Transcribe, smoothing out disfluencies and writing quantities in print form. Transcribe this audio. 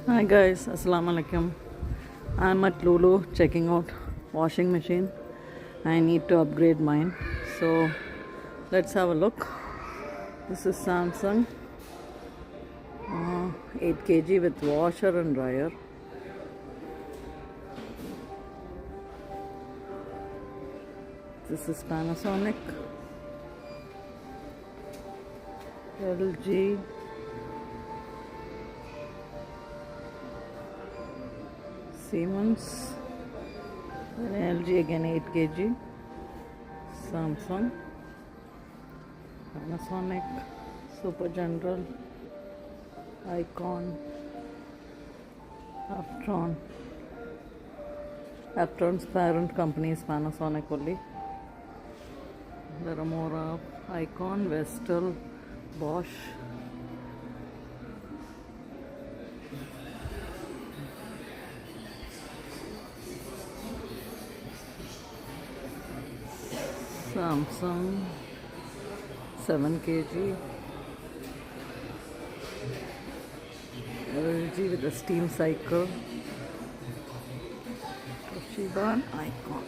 Hi guys, Assalamu alaikum. I'm at Lulu checking out washing machine. I need to upgrade mine. So let's have a look. This is Samsung 8 kg with washer and dryer. This is Panasonic, LG, Siemens, then LG again 8 kg, Samsung, Panasonic, Super General, Icon, Aptron. Aptron's parent company is Panasonic only. There are more of Icon, Vestel, Bosch. Samsung 7 kg, LG with a steam cycle, Toshiba and Icon.